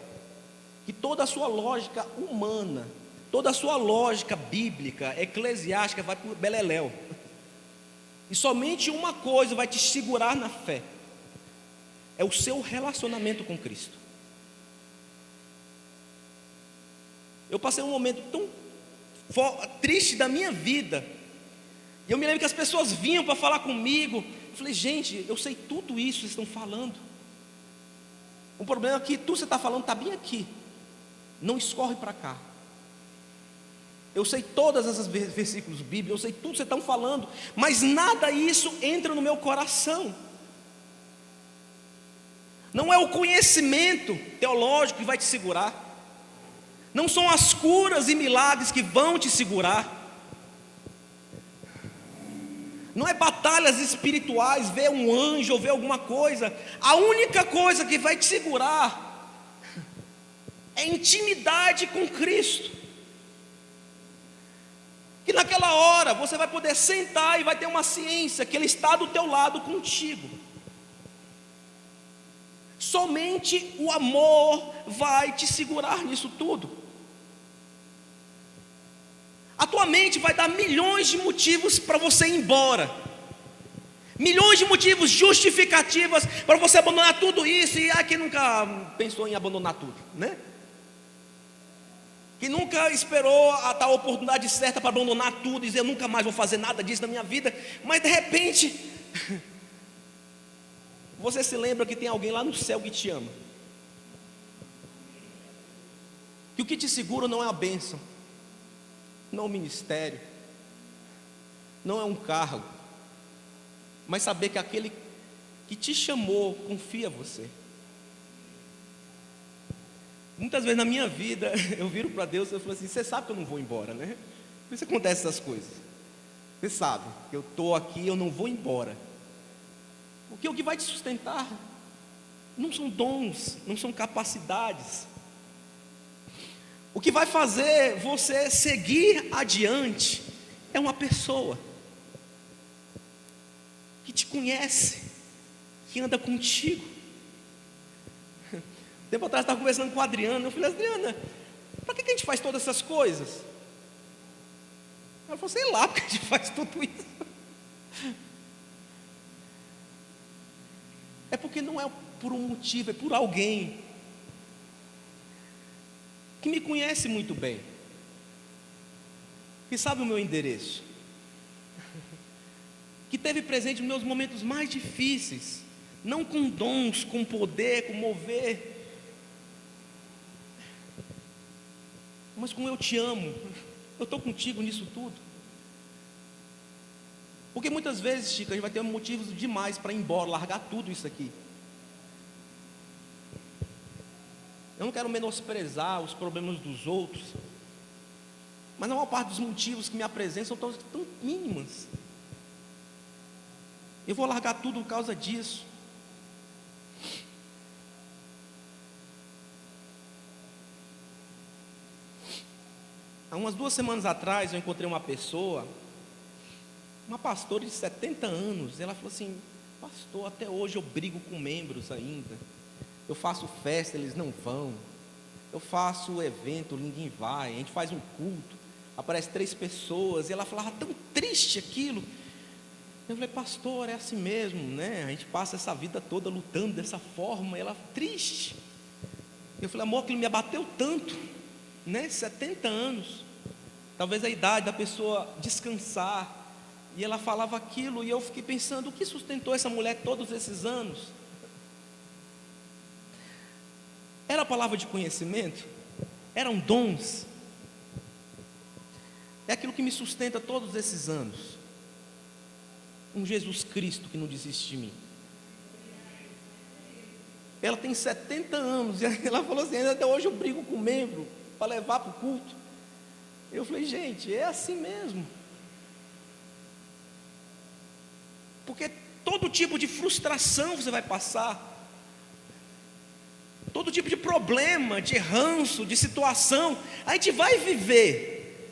que toda a sua lógica humana, toda a sua lógica bíblica, eclesiástica vai para o beleléu. E somente uma coisa vai te segurar na fé: é o seu relacionamento com Cristo. Eu passei um momento tão triste da minha vida, e eu me lembro que as pessoas vinham para falar comigo. Eu falei: gente, eu sei tudo isso que vocês estão falando. O problema é que tudo que você está falando está bem aqui, não escorre para cá. Eu sei todos esses versículos bíblicos, eu sei tudo que vocês estão falando, mas nada disso entra no meu coração. Não é o conhecimento teológico que vai te segurar, não são as curas e milagres que vão te segurar, não é batalhas espirituais, ver um anjo ou ver alguma coisa. A única coisa que vai te segurar é intimidade com Cristo. Que naquela hora você vai poder sentar e vai ter uma ciência que Ele está do teu lado contigo. Somente o amor vai te segurar nisso tudo. A tua mente vai dar milhões de motivos para você ir embora, milhões de motivos, justificativas para você abandonar tudo isso. E quem nunca pensou em abandonar tudo, né? Que nunca esperou a tal oportunidade certa para abandonar tudo e dizer: eu nunca mais vou fazer nada disso na minha vida. Mas de repente você se lembra que tem alguém lá no céu que te ama, que o que te segura não é a bênção, não é o ministério, não é um cargo, mas saber que aquele que te chamou confia em você. Muitas vezes na minha vida eu viro para Deus e eu falo assim: você sabe que eu não vou embora, né? Por isso acontece essas coisas. Você sabe que eu estou aqui, eu não vou embora. Porque o que vai te sustentar não são dons, não são capacidades. O que vai fazer você seguir adiante é uma pessoa que te conhece, que anda contigo. Tempo atrás eu estava conversando com a Adriana. Eu falei: Adriana, para que a gente faz todas essas coisas? Ela falou: sei lá, porque a gente faz tudo isso. É porque não é por um motivo, é por alguém que me conhece muito bem, que sabe o meu endereço, que esteve presente nos meus momentos mais difíceis, não com dons, com poder, com mover, mas com: eu te amo, eu estou contigo nisso tudo. Porque muitas vezes, Chico, a gente vai ter motivos demais para ir embora, largar tudo isso aqui. Eu não quero menosprezar os problemas dos outros, mas a maior parte dos motivos que me apresentam são tão mínimas. Eu vou largar tudo por causa disso. Há umas 2 semanas atrás eu encontrei uma pessoa, uma pastora de 70 anos. Ela falou assim: pastor, até hoje eu brigo com membros ainda. Eu faço festa, eles não vão. Eu faço evento, ninguém vai. A gente faz um culto, aparece 3 pessoas. E ela falava tão triste aquilo. Eu falei: pastor, é assim mesmo, né? A gente passa essa vida toda lutando dessa forma. E ela, triste. Eu falei: amor, aquilo me abateu tanto, né? 70 anos, talvez a idade da pessoa descansar. E ela falava aquilo, e eu fiquei pensando: o que sustentou essa mulher todos esses anos? Era a palavra de conhecimento? Eram dons? É aquilo que me sustenta todos esses anos. Um Jesus Cristo que não desiste de mim. Ela tem 70 anos, e ela falou assim: até hoje eu brigo com o membro para levar para o culto. Eu falei: gente, é assim mesmo. Porque todo tipo de frustração você vai passar, todo tipo de problema, de ranço, de situação, a gente vai viver.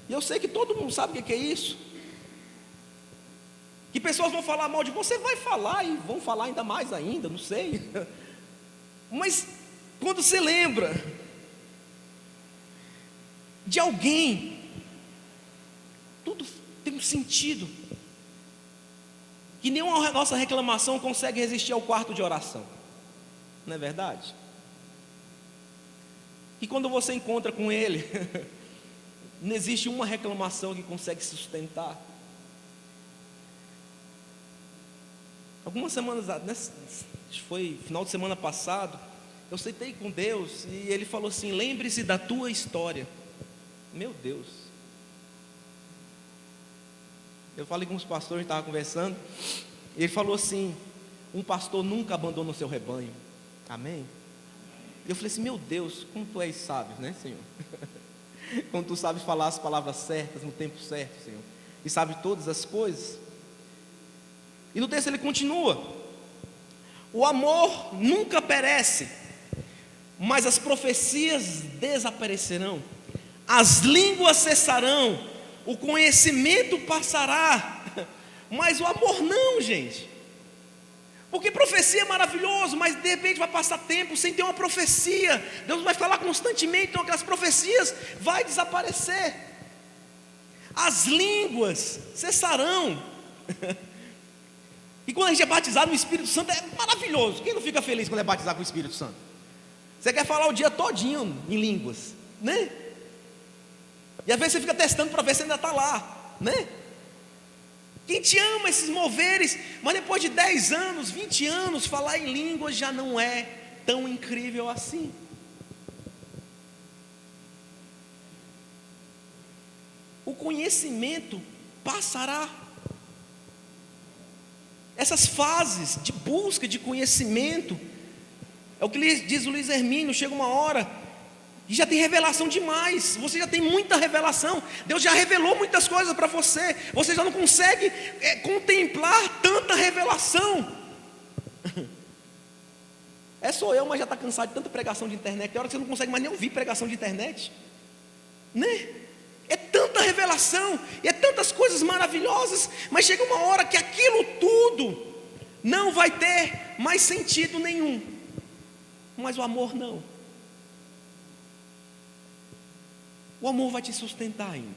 E eu sei que todo mundo sabe o que é isso. Que pessoas vão falar mal de você, vai falar, e vão falar ainda mais ainda, não sei. Mas quando você lembra de alguém, tudo tem um sentido. que nenhuma nossa reclamação consegue resistir ao quarto de oração. Não é verdade? Que quando você encontra com Ele, não existe uma reclamação que consegue sustentar. Algumas semanas, foi final de semana passado, eu sentei com Deus e Ele falou assim: lembre-se da tua história. Meu Deus. Eu falei com os pastores, a gente estava conversando, e ele falou assim: um pastor nunca abandona o seu rebanho. Amém? Eu falei assim: meu Deus, como tu és sábio, né, Senhor? Como tu sabes falar as palavras certas no tempo certo, Senhor, e sabe todas as coisas. E no texto ele continua: o amor nunca perece, mas as profecias desaparecerão, as línguas cessarão, o conhecimento passará, mas o amor não, gente. Porque profecia é maravilhoso, mas de repente vai passar tempo sem ter uma profecia. Deus vai falar constantemente, então aquelas profecias vai desaparecer. As línguas cessarão. E quando a gente é batizado no Espírito Santo é maravilhoso. Quem não fica feliz quando é batizado com o Espírito Santo? Você quer falar o dia todinho em línguas, né? E às vezes você fica testando para ver se ainda está lá, né? Quem te ama esses moveres, mas depois de 10 anos, 20 anos, falar em línguas já não é tão incrível assim. O conhecimento passará. Essas fases de busca de conhecimento, é o que diz o Luiz Hermínio, chega uma hora e já tem revelação demais, você já tem muita revelação, Deus já revelou muitas coisas para você, você já não consegue contemplar tanta revelação. Sou eu, mas já está cansado de tanta pregação de internet, tem hora que você não consegue mais nem ouvir pregação de internet, né? É tanta revelação, e é tantas coisas maravilhosas, mas chega uma hora que aquilo tudo não vai ter mais sentido nenhum, mas o amor não. O amor vai te sustentar ainda.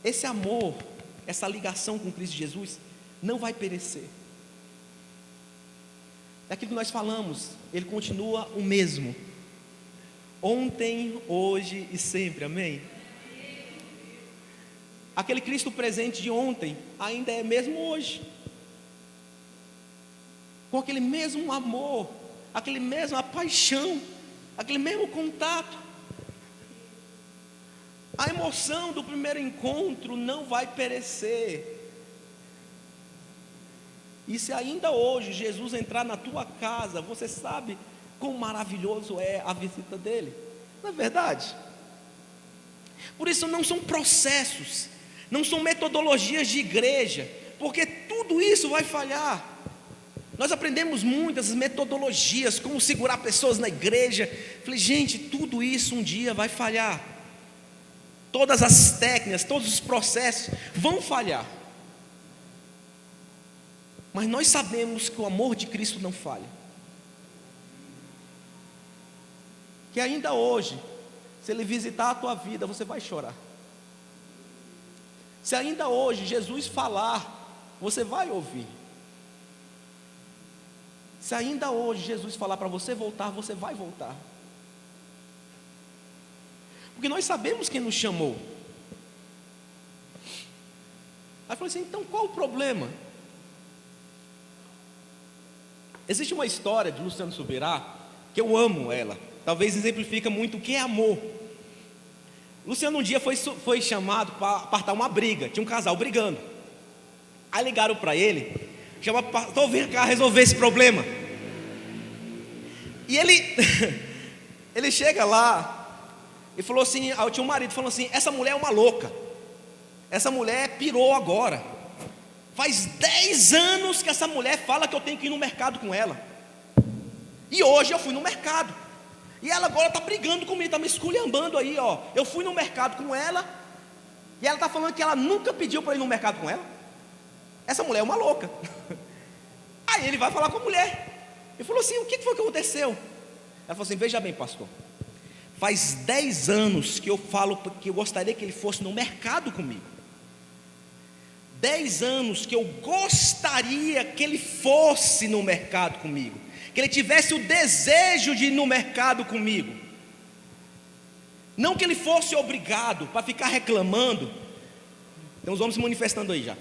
Esse amor, essa ligação com Cristo Jesus, não vai perecer. É aquilo que nós falamos, Ele continua o mesmo. Ontem, hoje e sempre, amém? Aquele Cristo presente de ontem, ainda é mesmo hoje. Com aquele mesmo amor, aquele mesmo paixão, aquele mesmo contato. A emoção do primeiro encontro não vai perecer. E se ainda hoje Jesus entrar na tua casa, você sabe quão maravilhoso é a visita dele, não é verdade? Por isso não são processos, não são metodologias de igreja, porque tudo isso vai falhar. Nós aprendemos muitas metodologias, como segurar pessoas na igreja. Falei, gente, tudo isso um dia vai falhar. Todas as técnicas, todos os processos vão falhar. Mas nós sabemos que o amor de Cristo não falha. Que ainda hoje, se Ele visitar a tua vida, você vai chorar. Se ainda hoje Jesus falar, você vai ouvir. Se ainda hoje Jesus falar para você voltar, você vai voltar. Porque nós sabemos quem nos chamou. Aí eu falei assim, então qual o problema? Existe uma história de Luciano Subirá, que eu amo ela. Talvez exemplifica muito o que é amor. Luciano um dia foi chamado para apartar uma briga. Tinha um casal brigando. Aí ligaram para ele, chamaram para pastor, vem cá resolver esse problema. E ele chega lá e falou assim, tinha um marido, falou assim, essa mulher é uma louca. Essa mulher pirou agora. Faz 10 anos que essa mulher fala que eu tenho que ir no mercado com ela. E hoje eu fui no mercado. E ela agora está brigando comigo, está me esculhambando aí, ó. Eu fui no mercado com ela, e ela está falando que ela nunca pediu para ir no mercado com ela. Essa mulher é uma louca. Aí ele vai falar com a mulher. Ele falou assim, o que foi que aconteceu? Ela falou assim, veja bem, pastor, faz 10 anos que eu falo que eu gostaria que ele fosse no mercado comigo. 10 anos que eu gostaria que ele fosse no mercado comigo, que ele tivesse o desejo de ir no mercado comigo, não que ele fosse obrigado para ficar reclamando. Tem uns homens se manifestando aí já.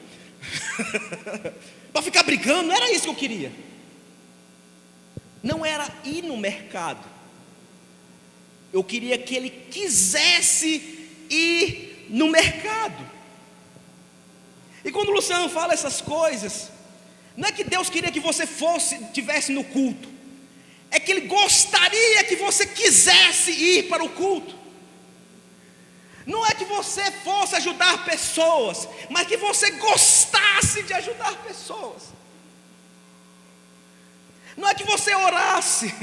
Para ficar brigando, não era isso que eu queria. Não era ir no mercado. Eu queria que ele quisesse ir no mercado. E quando o Luciano fala essas coisas, não é que Deus queria que você tivesse no culto, é que Ele gostaria que você quisesse ir para o culto. Não é que você fosse ajudar pessoas, mas que você gostasse de ajudar pessoas. Não é que você orasse,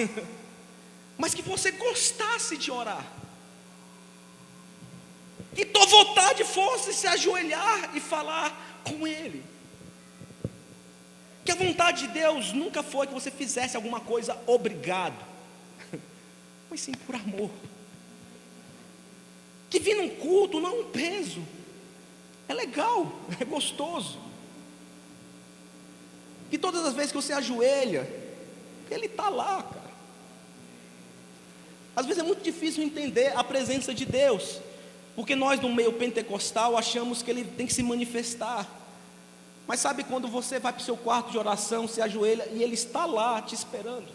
mas que você gostasse de orar. Que tua vontade fosse se ajoelhar e falar com Ele. Que a vontade de Deus nunca foi que você fizesse alguma coisa obrigado, mas sim por amor. Que vir num culto não é um peso, é legal, é gostoso. Que todas as vezes que você ajoelha, Ele está lá, cara. Às vezes é muito difícil entender a presença de Deus, porque nós no meio pentecostal achamos que Ele tem que se manifestar. Mas sabe quando você vai para o seu quarto de oração, se ajoelha e Ele está lá te esperando?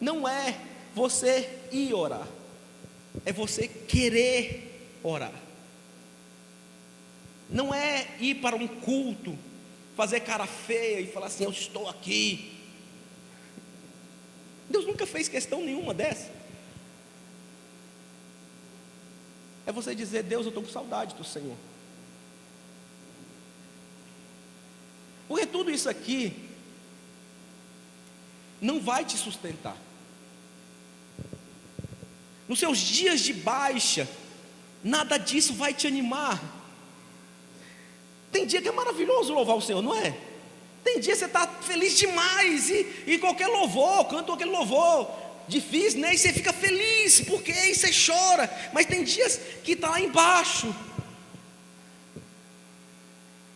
Não é você ir orar, é você querer orar. Não é ir para um culto, fazer cara feia e falar assim: eu estou aqui. Deus nunca fez questão nenhuma dessa. É você dizer: Deus, eu estou com saudade do Senhor. Porque tudo isso aqui não vai te sustentar. Nos seus dias de baixa, nada disso vai te animar. Tem dia que é maravilhoso louvar o Senhor, não é? Tem dia que você está feliz demais, e qualquer louvor, canta aquele louvor difícil, né? E você fica feliz, porque aí você chora. Mas tem dias que está lá embaixo.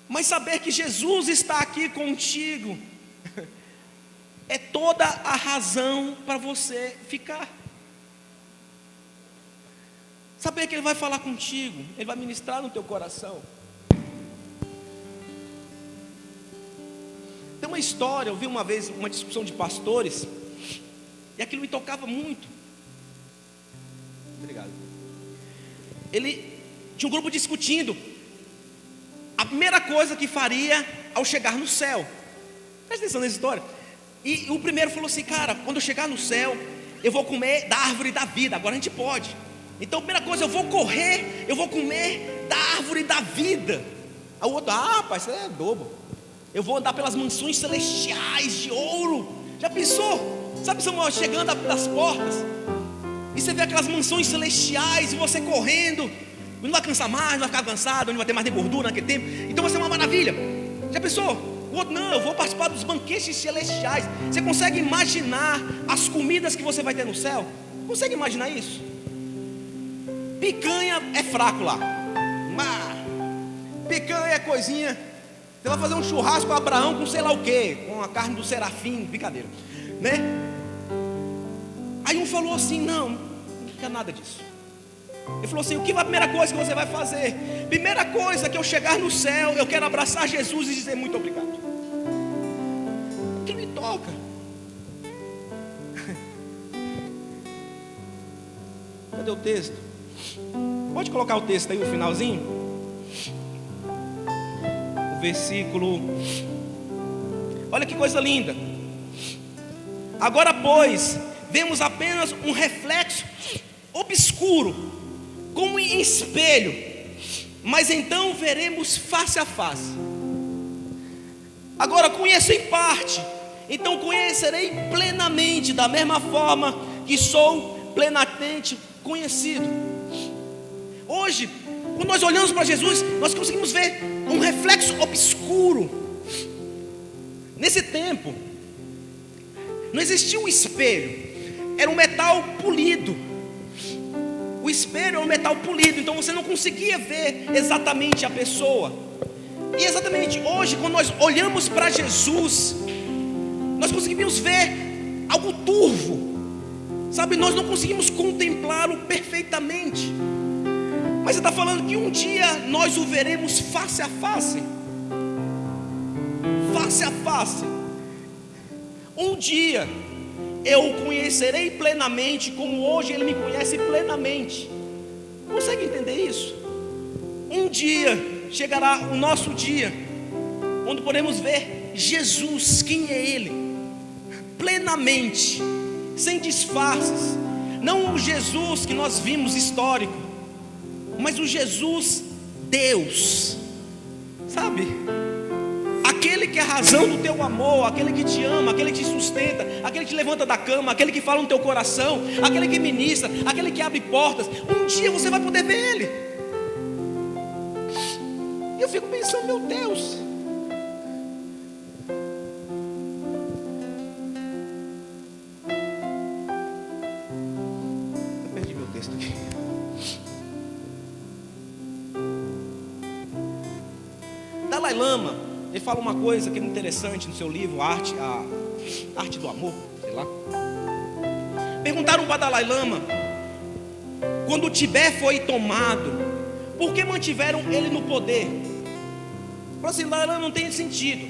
Mas saber que Jesus está aqui contigo é toda a razão para você ficar. Saber que Ele vai falar contigo, Ele vai ministrar no teu coração. Tem uma história, eu vi uma vez uma discussão de pastores, e aquilo me tocava muito. Obrigado. Ele tinha um grupo discutindo a primeira coisa que faria ao chegar no céu. Presta atenção nessa história. E o primeiro falou assim: cara, quando eu chegar no céu, eu vou comer da árvore da vida. Agora a gente pode. Então a primeira coisa, eu vou correr, eu vou comer da árvore da vida. Aí o outro: ah, rapaz, você é bobo. Eu vou andar pelas mansões celestiais de ouro. Já pensou? Sabe, Samuel, chegando das portas, e você vê aquelas mansões celestiais, e você correndo, não vai cansar mais, não vai ficar cansado, não vai ter mais nem gordura naquele tempo. Então vai ser uma maravilha. Já pensou? O outro: não, eu vou participar dos banquetes celestiais. Você consegue imaginar as comidas que você vai ter no céu? Consegue imaginar isso? Picanha é fraco lá. Picanha é coisinha. Você vai fazer um churrasco com Abraão com sei lá o que, com a carne do serafim, brincadeira, né? Aí um falou assim: não quer nada disso. Ele falou assim: o que é a primeira coisa que você vai fazer? Primeira coisa, que eu chegar no céu, eu quero abraçar Jesus e dizer muito obrigado. Que me toca. Cadê o texto? Pode colocar o texto aí no finalzinho? O versículo. Olha que coisa linda. Agora, pois, vemos apenas um reflexo obscuro, como em espelho, mas então veremos face a face. Agora conheço em parte, então conhecerei plenamente, da mesma forma que sou plenamente conhecido. Hoje, quando nós olhamos para Jesus, nós conseguimos ver um reflexo obscuro. Nesse tempo, não existia um espelho, era um metal polido. O espelho é um metal polido, então você não conseguia ver exatamente a pessoa. E exatamente hoje, quando nós olhamos para Jesus, nós conseguimos ver algo turvo, sabe? Nós não conseguimos contemplá-lo perfeitamente. Mas Ele está falando que um dia nós o veremos face a face. Face a face. Um dia eu o conhecerei plenamente, como hoje Ele me conhece plenamente. Consegue entender isso? Um dia chegará o nosso dia, onde podemos ver Jesus, quem é Ele, plenamente, sem disfarces. Não o Jesus que nós vimos histórico, mas o Jesus Deus, sabe? Aquele que é a razão do teu amor, aquele que te ama, aquele que te sustenta, aquele que te levanta da cama, aquele que fala no teu coração, aquele que ministra, aquele que abre portas. Um dia você vai poder ver Ele. E eu fico pensando, meu Deus, eu perdi meu texto aqui. Dalai Lama, ele fala uma coisa que é muito interessante no seu livro, a Arte do Amor, sei lá. Perguntaram para Dalai Lama, quando o Tibete foi tomado, por que mantiveram ele no poder? Falou assim, Dalai Lama, não tem sentido.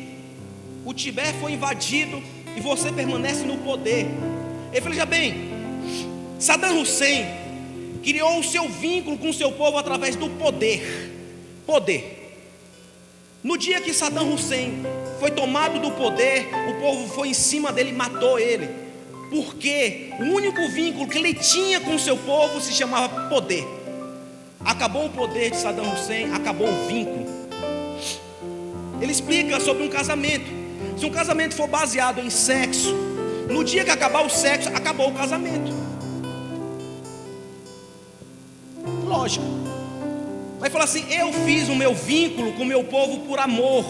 O Tibete foi invadido e você permanece no poder. Ele falou, já bem, Saddam Hussein criou o seu vínculo com o seu povo através do poder. Poder. No dia que Saddam Hussein foi tomado do poder, o povo foi em cima dele e matou ele, porque o único vínculo que ele tinha com o seu povo se chamava poder. Acabou o poder de Saddam Hussein, acabou o vínculo. Ele explica sobre um casamento. Se um casamento for baseado em sexo, no dia que acabar o sexo, acabou o casamento. Lógico. Vai falar assim, eu fiz o meu vínculo com o meu povo por amor.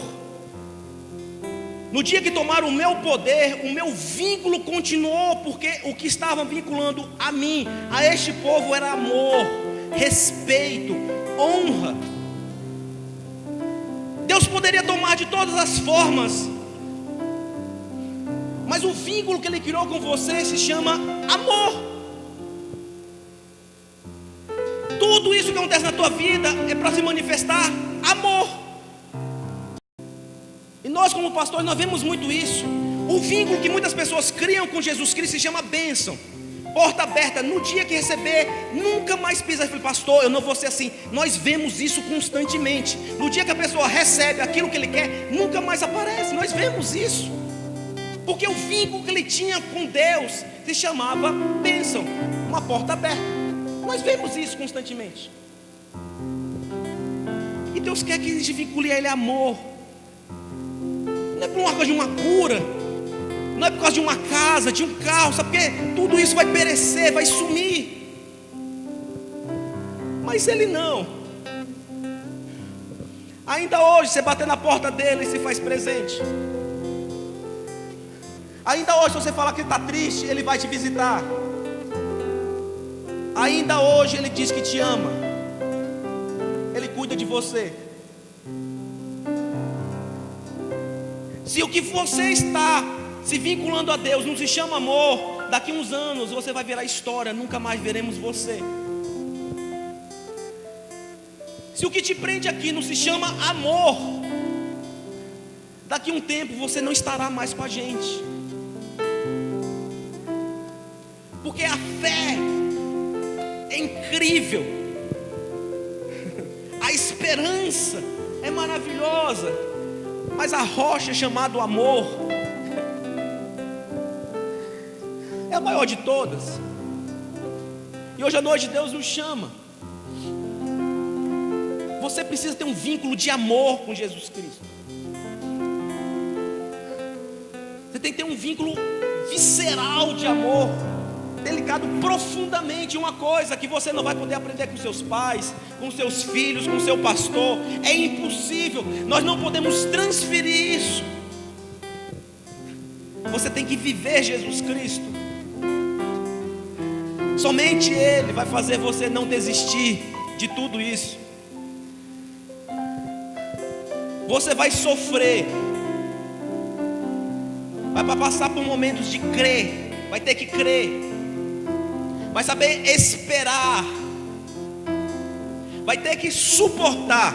No dia que tomaram o meu poder, o meu vínculo continuou, porque o que estava vinculando a mim, a este povo, era amor, respeito, honra. Deus poderia tomar de todas as formas, mas o vínculo que Ele criou com você se chama amor. Tudo isso que acontece na tua vida é para se manifestar amor. E nós como pastores, nós vemos muito isso. O vínculo que muitas pessoas criam com Jesus Cristo se chama bênção. Porta aberta, no dia que receber, nunca mais pisa. Eu falei, pastor, eu não vou ser assim. Nós vemos isso constantemente. No dia que a pessoa recebe aquilo que ele quer, nunca mais aparece. Nós vemos isso, porque o vínculo que ele tinha com Deus se chamava bênção, uma porta aberta. Nós vemos isso constantemente. E Deus quer que a gente vincule a Ele amor. Não é por uma coisa de uma cura, não é por causa de uma casa, de um carro, sabe? Porque tudo isso vai perecer, vai sumir. Mas Ele não. Ainda hoje você bater na porta dele e se faz presente. Ainda hoje, se você falar que está triste, Ele vai te visitar. Ainda hoje Ele diz que te ama. Ele cuida de você. Se o que você está se vinculando a Deus não se chama amor, daqui uns anos você vai virar história, nunca mais veremos você. Se o que te prende aqui não se chama amor, daqui um tempo você não estará mais com a gente. Porque a fé é incrível, a esperança é maravilhosa, mas a rocha chamada amor é a maior de todas. E hoje à noite Deus nos chama. Você precisa ter um vínculo de amor com Jesus Cristo. Você tem que ter um vínculo visceral de amor, delicado profundamente. Uma coisa que você não vai poder aprender com seus pais, com seus filhos, com seu pastor. É impossível. Nós não podemos transferir isso. Você tem que viver Jesus Cristo. Somente Ele vai fazer você não desistir de tudo isso. Você vai sofrer, vai passar por momentos de crer, vai ter que crer, vai saber esperar, vai ter que suportar.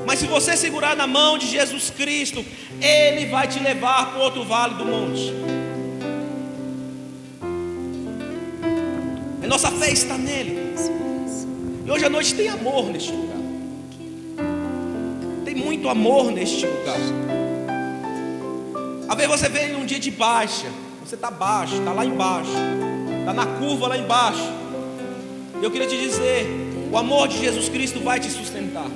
Mas se você segurar na mão de Jesus Cristo, Ele vai te levar para o outro vale do monte. A nossa fé está nele. E hoje à noite tem amor neste lugar. Tem muito amor neste lugar. Às vezes você vem num dia de baixa, você está baixo, está lá embaixo, está na curva lá embaixo. E eu queria te dizer, o amor de Jesus Cristo vai te sustentar.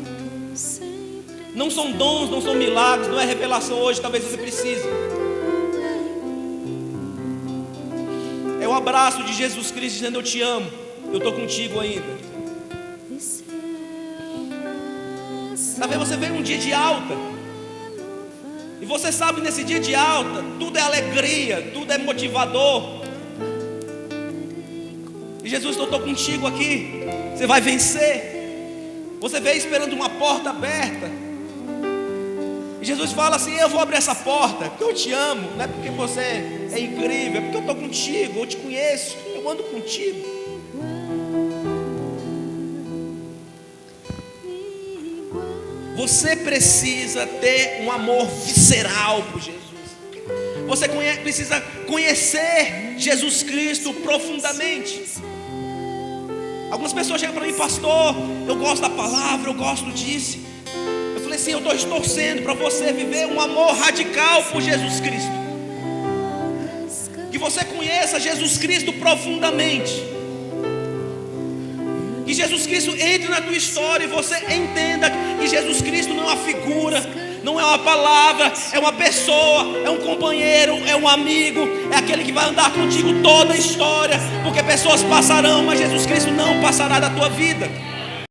Não são dons, não são milagres, não é revelação hoje, talvez você precise. É o abraço de Jesus Cristo dizendo: eu te amo, eu estou contigo ainda. Talvez você venha um dia de alta, e você sabe, nesse dia de alta, tudo é alegria, tudo é motivador. E Jesus, eu estou contigo aqui, você vai vencer. Você veio esperando uma porta aberta, e Jesus fala assim: eu vou abrir essa porta, porque eu te amo, não é porque você é incrível, é porque eu estou contigo, eu te conheço, eu ando contigo. Você precisa ter um amor visceral por Jesus. Você precisa conhecer Jesus Cristo profundamente. Algumas pessoas chegam para mim: pastor, eu gosto da palavra, eu gosto disso. Eu falei assim: eu estou torcendo para você viver um amor radical por Jesus Cristo. Que você conheça Jesus Cristo profundamente. Que Jesus Cristo entre na tua história e você entenda que Jesus Cristo não é uma figura, não é uma palavra, é uma pessoa, é um companheiro, é um amigo, é aquele que vai andar contigo toda a história. Porque pessoas passarão, mas Jesus Cristo não passará da tua vida.